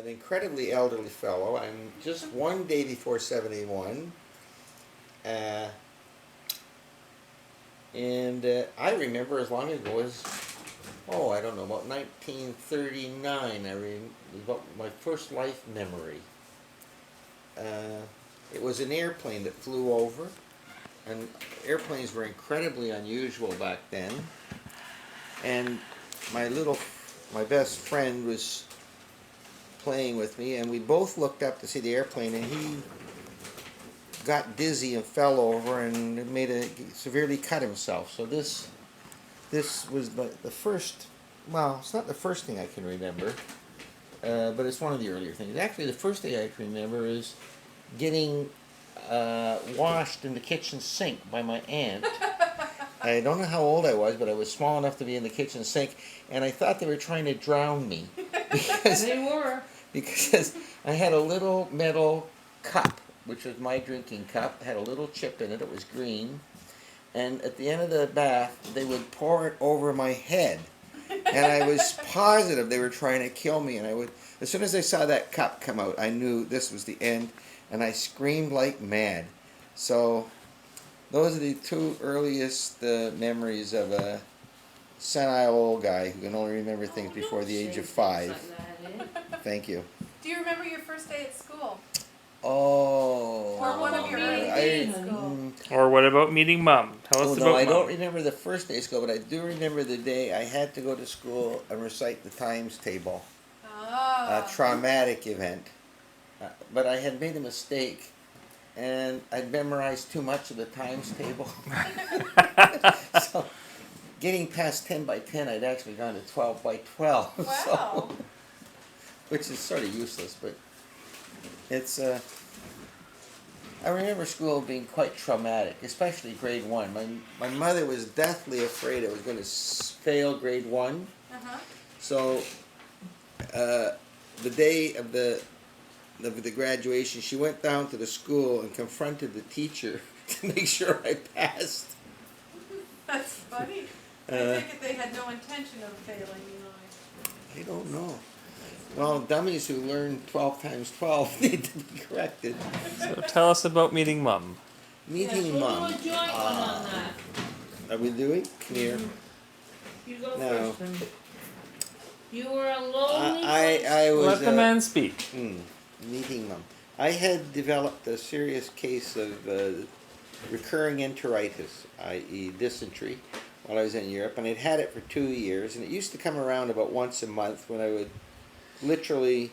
an incredibly elderly fellow. I'm just one day before 71. I remember as long ago as, I don't know, about 1939. About my first life memory. It was an airplane that flew over, and airplanes were incredibly unusual back then. And my best friend was playing with me, and we both looked up to see the airplane, and he got dizzy and fell over and severely cut himself. So this was the first, well, it's not the first thing I can remember, but it's one of the earlier things. Actually, the first thing I can remember is getting washed in the kitchen sink by my aunt. I don't know how old I was, but I was small enough to be in the kitchen sink, and I thought they were trying to drown me. They were. Because I had a little metal cup, which was my drinking cup, had a little chip in it, it was green, and at the end of the bath, they would pour it over my head. And I was positive they were trying to kill me, and as soon as I saw that cup come out, I knew this was the end, and I screamed like mad. So those are the two earliest memories of a senile old guy who can only remember things before the age of 5. Thank you. Do you remember your first day at school? Oh. Or one of your early days at school? Or what about meeting Mom? Tell us about I Mom. don't remember the first day of school, but I do remember the day I had to go to school and recite the times table. A traumatic event. But I had made a mistake, and I'd memorized too much of the times table. So, getting past 10 by 10, I'd actually gone to 12 by 12. Wow. So, which is sort of useless, but it's, I remember school being quite traumatic, especially grade 1. My mother was deathly afraid I was going to fail grade 1. So, the day of the graduation, she went down to the school and confronted the teacher to make sure I passed. That's funny. I think if they had no intention of failing, I don't know. Well, dummies who learn 12 times 12 need to be corrected. So tell us about meeting Mom. Meeting Mom. We'll do a joint one on that. Are we doing? Come here. You go No. first then. You were a lonely I was. Let the man speak. Meeting Mom. I had developed a serious case of recurring enteritis, i.e. dysentery, while I was in Europe, and I'd had it for 2 years, and it used to come around about once a month when I would literally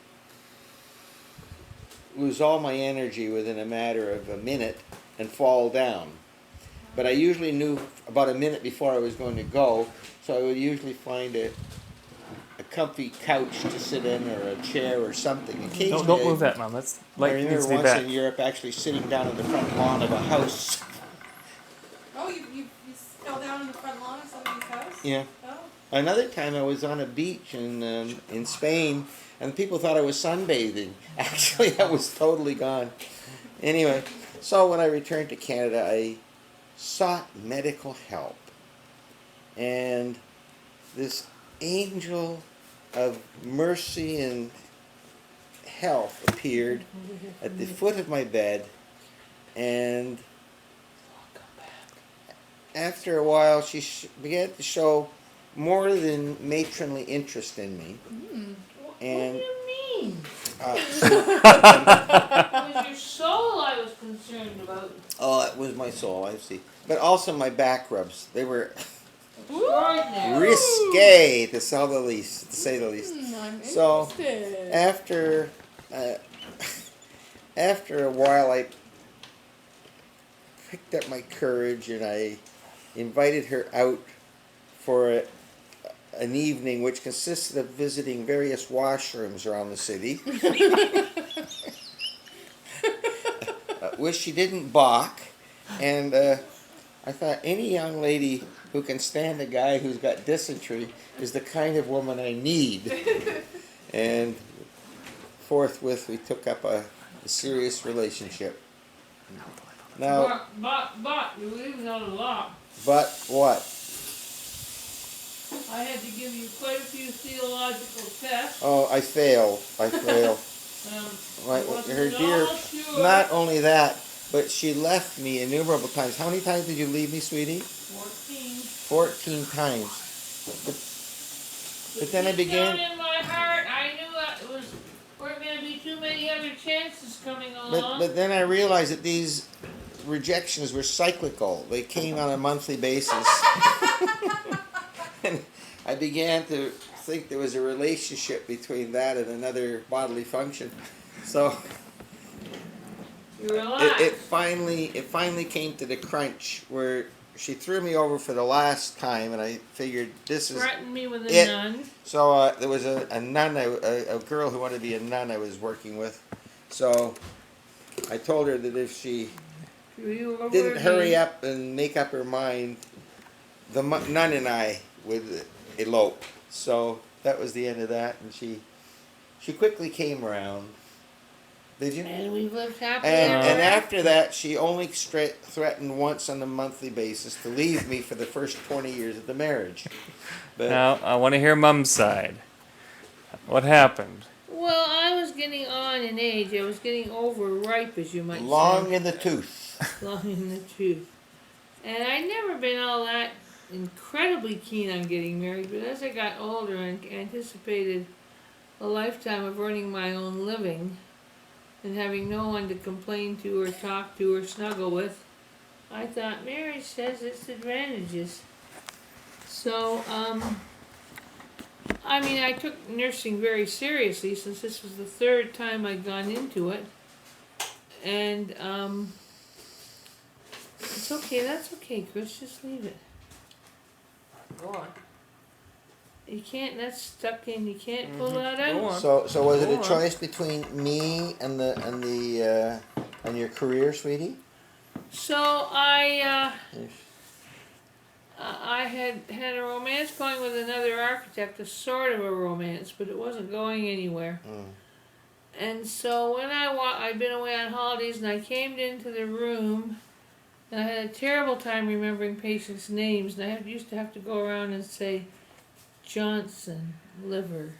lose all my energy within a matter of a minute and fall down. But I usually knew about a minute before I was going to go, so I would usually find a comfy couch to sit in, or a chair or something. Occasionally, Don't move that, Mom. That's light I needs remember to be once back. in Europe actually sitting down on the front lawn of a house. Oh, you fell down in the front lawn of somebody's house? Yeah. Oh. Another time I was on a beach in Spain, and people thought I was sunbathing. Actually, I was totally gone. Anyway, so when I returned to Canada, I sought medical help. And this angel of mercy and health appeared at the foot of my bed, and after a while she began to show more than matronly interest in me. And what do you mean? so, It was your soul I was concerned about. oh, it was my soul, I see. But also my back rubs. They were Extraordinary. risque, to say the least. I'm So interested. after a while, I picked up my courage and I invited her out for an evening which consisted of visiting various washrooms around the city. Which she didn't balk, and I thought any young lady who can stand a guy who's got dysentery is the kind of woman I need. And forthwith we took up a serious relationship. Now, But, you leave out a lot. but what? I had to give you quite a few theological tests. Oh, I failed. I failed. I Her wasn't at dear, all sure. not only that, but she left me innumerable times. How many times did you leave me, sweetie? 14. 14 times. But then I began. Deep down in my heart, I knew that it weren't going to be too many other chances coming along. But then I realized that these rejections were cyclical. They came on a monthly basis. And I began to think there was a relationship between that and another bodily function. So You relax. it finally came to the crunch where she threw me over for the last time, and I figured this is Threatened me with a it. nun. So there was a nun, a girl who wanted to be a nun I was working with. So I told her that if she didn't hurry up and make up her mind, the nun and I would elope. So that was the end of that, and she quickly came around. Did you? And we've lived happily And ever after that, she only threatened once on a monthly basis to leave me for the first 20 years of the marriage. But Now, I want to hear Mom's side. What happened? Well, I was getting on in age. I was getting overripe, as you might long say. in the tooth. Long in the tooth. And I'd never been all that incredibly keen on getting married, but as I got older and anticipated a lifetime of earning my own living and having no one to complain to or talk to or snuggle with, I thought marriage has its advantages. So, I took nursing very seriously since this was the third time I'd gone into it. And, it's okay, that's okay, Chris, just leave it. Go on. You can't, that's stuck in, you can't pull that Go out. on. So was it Go a on. choice between me and your career, sweetie? So I had a romance going with another architect, a sort of a romance, but it wasn't going anywhere. And so when I'd been away on holidays and I came into the room, and I had a terrible time remembering patients' names, and I used to have to go around and say, Johnson, liver,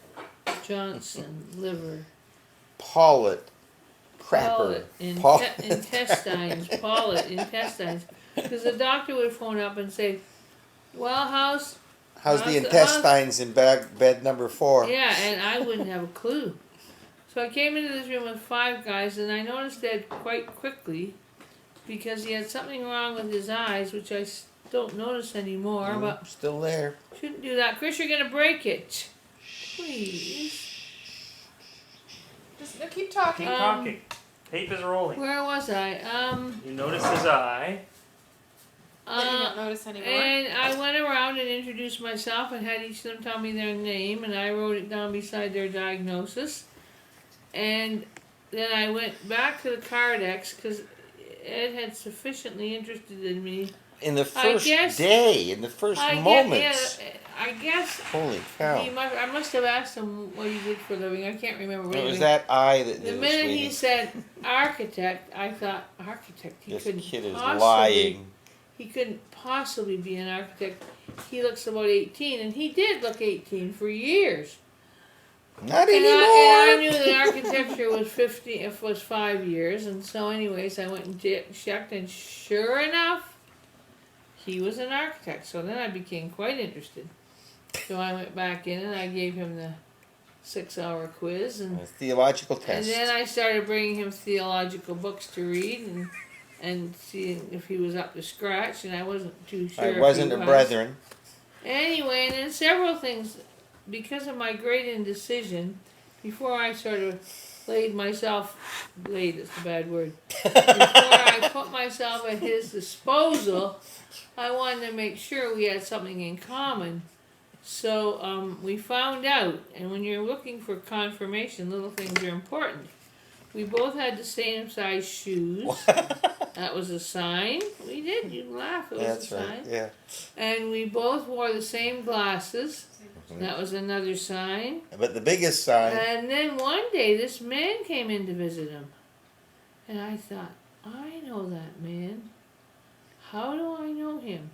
Johnson, liver. Pollitt, crapper. Pollitt, intestines, Pollitt, intestines. Because the doctor would phone up and say, well, How's the intestines in bed number 4? Yeah, and I wouldn't have a clue. So I came into this room with 5 guys, and I noticed Ed quite quickly because he had something wrong with his eyes, which I don't notice anymore, but Still there. shouldn't do that. Chris, you're going to break it. Please. Just keep talking. Keep talking. Tape is rolling. Where was I? You notice his eye. That you don't notice anymore. And I went around and introduced myself and had each of them tell me their name, and I wrote it down beside their diagnosis. And then I went back to the Cardex because Ed had sufficiently interested in me. In the first day, in the first moments. I guess Holy cow. I must have asked him what he did for a living. I can't remember what It he was did. that eye that The did it, minute sweetie. he said architect, I thought architect. He This couldn't kid is possibly. lying. He couldn't possibly be an architect. He looks about 18, and he did look 18 for years. Not And anymore. I knew that architecture was 5 years, and so anyways, I went and checked, and sure enough, he was an architect. So then I became quite interested. So I went back in and I gave him the 6-hour quiz, and A theological and test. then I started bringing him theological books to read and seeing if he was up to scratch, and I wasn't too sure. I wasn't if a he brethren. Anyway, and then several things, because of my great indecision, before I sort of laid is a bad word, before I put myself at his disposal, I wanted to make sure we had something in common. So we found out, and when you're looking for confirmation, little things are important. We both had the same size shoes. That was a sign. We did. You laugh. It was That's a sign. right. Yeah. And we both wore the same glasses. That was another sign. But the biggest sign. And then one day, this man came in to visit him. And I thought, I know that man. How do I know him?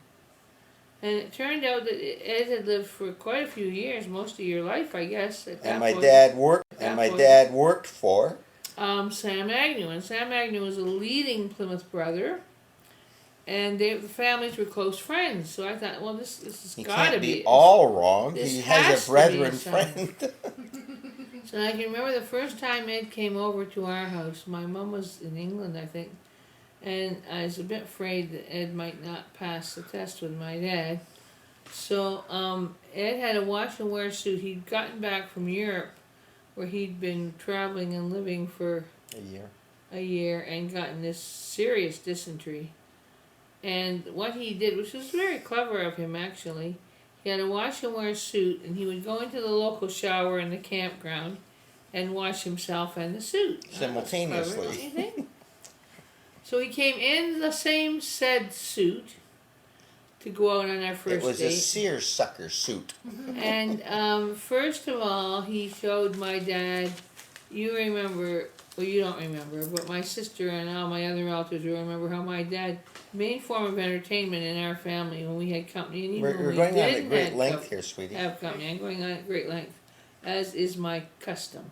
And it turned out that Ed had lived for quite a few years, most of your life, I guess. At that And my point. dad worked. And That my point. dad worked for. Sam Agnew, and Sam Agnew was a leading Plymouth brother, and the families were close friends. So I thought, well, this has He got to can't be. be all wrong. this He has has to a be a brethren sign. friend. So I can remember the first time Ed came over to our house. My mom was in England, I think, and I was a bit afraid that Ed might not pass the test with my dad. So Ed had a wash and wear suit. He'd gotten back from Europe, where he'd been traveling and living for A year. a year and gotten this serious dysentery. And what he did, which was very clever of him actually, he had a wash and wear suit, and he would go into the local shower in the campground and wash himself and the suit. Simultaneously. That was clever, don't you think? So he came in the same said suit to go out on our first It was date. a seersucker suit. And first of all, he showed my dad. You remember? Well, you don't remember, but my sister and all my other relatives will remember how my dad, main form of entertainment in our family when we had company, and even when We're we going on didn't at great have length here, sweetie. have company. I'm going on at great length, as is my custom.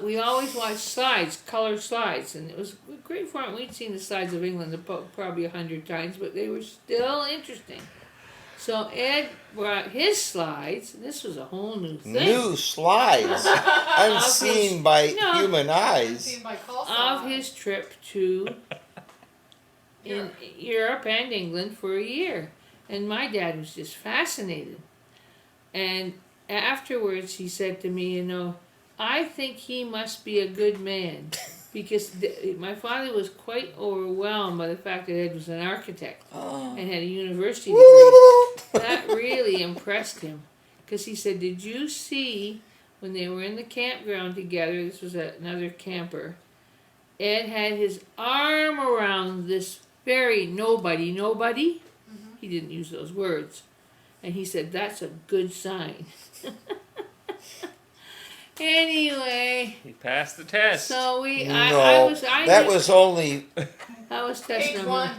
We always watched slides, color slides, and it was great fun. We'd seen the slides of England probably 100 times, but they were still interesting. So Ed brought his slides, and this was a whole new thing. New slides, unseen by human eyes. Seen by call Of sign. his trip to in Europe and England for a year. And my dad was just fascinated. And afterwards he said to me, you know, I think he must be a good man. Because my father was quite overwhelmed by the fact that Ed was an architect and had a university degree. That really impressed him. Because he said, did you see when they were in the campground together, this was another camper, Ed had his arm around this very nobody. He didn't use those words. And he said, that's a good sign. Anyway, He passed the test. so No, that was only I was test Page number 1.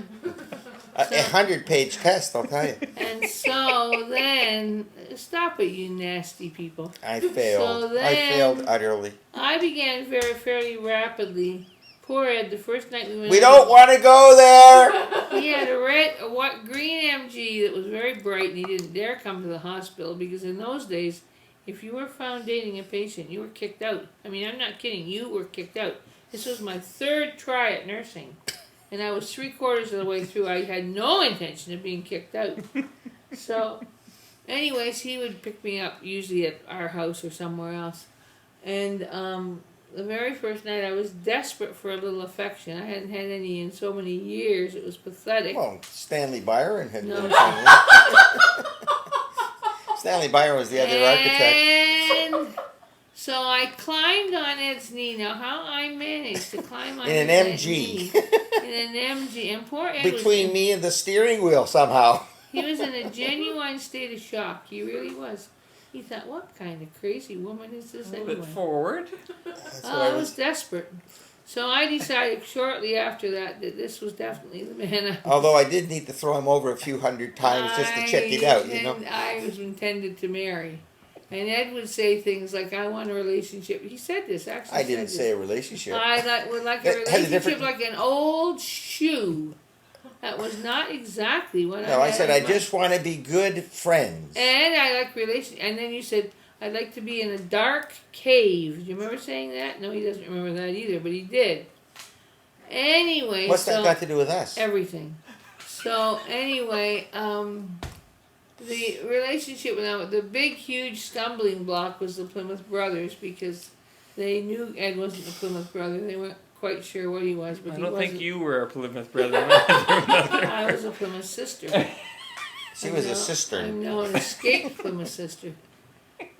a 100-page test, I'll tell you. And so then, stop it, you nasty people. I failed. So then- I failed utterly. I began fairly rapidly. Poor Ed, the first night we went. We don't want to go there. He had a green MG that was very bright, and he didn't dare come to the hospital because in those days, if you were found dating a patient, you were kicked out. I mean, I'm not kidding. You were kicked out. This was my third try at nursing, and I was 3/4 of the way through. I had no intention of being kicked out. So, anyways, he would pick me up usually at our house or somewhere else, and the very first night I was desperate for a little affection. I hadn't had any in so many years. It was pathetic. Well, Stanley Byron had No. been Stanley Byron was the other architect. And so I climbed on Ed's knee. Now, how I managed to climb on In an Ed's MG. knee, in an MG, and poor Ed Between me and the steering wheel somehow. he was in a genuine state of shock. He really was. He thought, what kind of crazy woman is this A little bit anyway? forward. That's Oh, I was desperate. So I decided shortly after that this was definitely the man Although I did need to throw him over a few hundred times just to check it out, you know. I was intended to marry. And Ed would say things like, I want a relationship. He said this, actually. I didn't say a relationship. Would like a That had a relationship different- like an old shoe. That was not exactly what No, I had said in I mind. just want to be good friends. And I like relation. And then you said, I'd like to be in a dark cave. Do you remember saying that? No, he doesn't remember that either, but he did. Anyway, What's so that got to do with us? everything. So anyway, the relationship with them, the big, huge stumbling block was the Plymouth Brothers because they knew Ed wasn't the Plymouth Brother. They weren't quite sure what he was, but I he don't wasn't. think you were a Plymouth brother. I was a Plymouth sister. She was a I'm cistern. now an escaped Plymouth sister.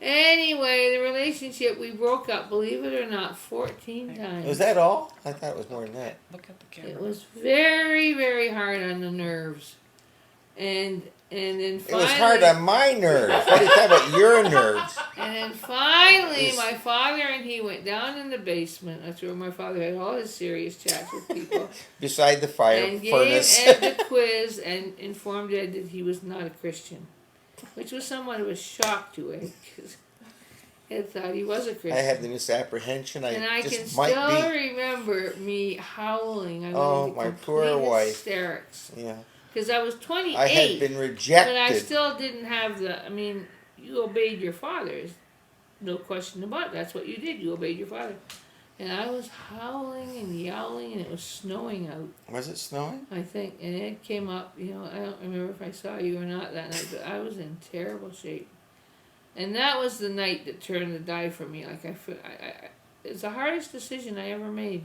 Anyway, the relationship, we broke up, believe it or not, 14 times. Was that all? I thought it was more than that. Look at the It camera. was very, very hard on the nerves. And then It finally, was hard on my nerves. What are you talking about? Your nerves. and then finally, It's- my father and he went down in the basement. That's where my father had all his serious chats with people. Beside the fire And gave furnace. Ed the quiz and informed Ed that he was not a Christian, which was somewhat of a shock to Ed because Ed thought he was a Christian. I had the misapprehension. and I can just might still be. remember me howling. I Oh, went into my complete poor wife. hysterics Yeah. because I was 28. I had been But I rejected. still didn't have the. I mean, you obeyed your fathers, no question about it. That's what you did. You obeyed your father. And I was howling and yowling, and it was snowing out, Was it snowing? I think. And Ed came up. You know, I don't remember if I saw you or not that night, but I was in terrible shape. And that was the night that turned the die for me. Like it's the hardest decision I ever made.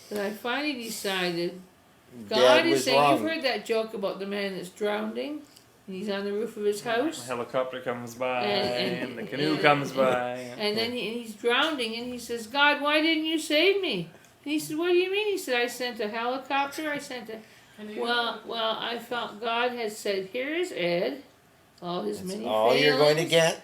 But I finally decided. God Dad is was saying, wrong. you've heard that joke about the man that's drowning, and he's on the roof of his The house, helicopter comes by, And- and the canoe and- comes by. and then he's drowning, and he says, God, why didn't you save me? And he said, what do you mean? He said, I sent a helicopter, I sent a... Well, I felt God had said, here is Ed, all his That's many all failings, you're going to get.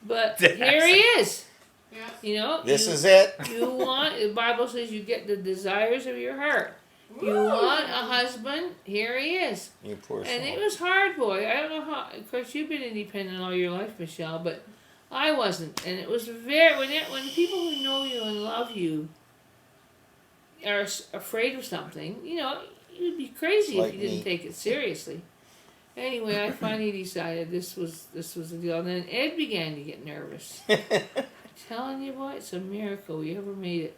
but here he is. Yeah. You know, This is it. You want, the Bible says you get the desires of your heart. You want a husband, here he is. You poor And it soul. was hard, boy. I don't know how. Of course, you've been independent all your life, Michelle, but I wasn't. And it was very when people who know you and love you are afraid of something. You know, you'd be crazy Like if you didn't me. take it seriously. Anyway, I finally decided this was the deal. And then Ed began to get nervous. I'm telling you, boy, it's a miracle we ever made it.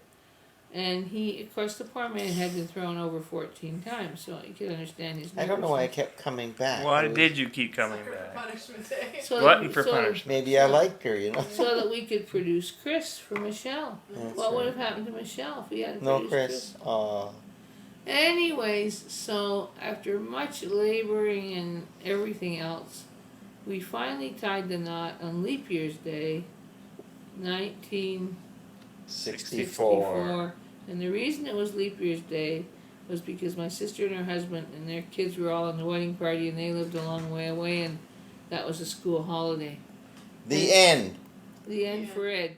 And he, of course, the poor man had been thrown over 14 times, so you can understand his I don't know why I nervousness. kept coming back. Why It was- did you keep coming Sucker for back? punishment day. So Glutton that- for so- punishment. Maybe I liked her, you know. So that we could produce Chris for Michelle. That's What would right. have happened to Michelle if we hadn't No, produced Chris. Aw. Anyways, so after much laboring and everything else, we finally tied the knot on Leap Year's Day, 1964. And the reason it was Leap Year's Day was because my sister and her husband and their kids were all in the wedding party, and they lived a long way away, and that was a school holiday. The end. The end Yeah. for Ed.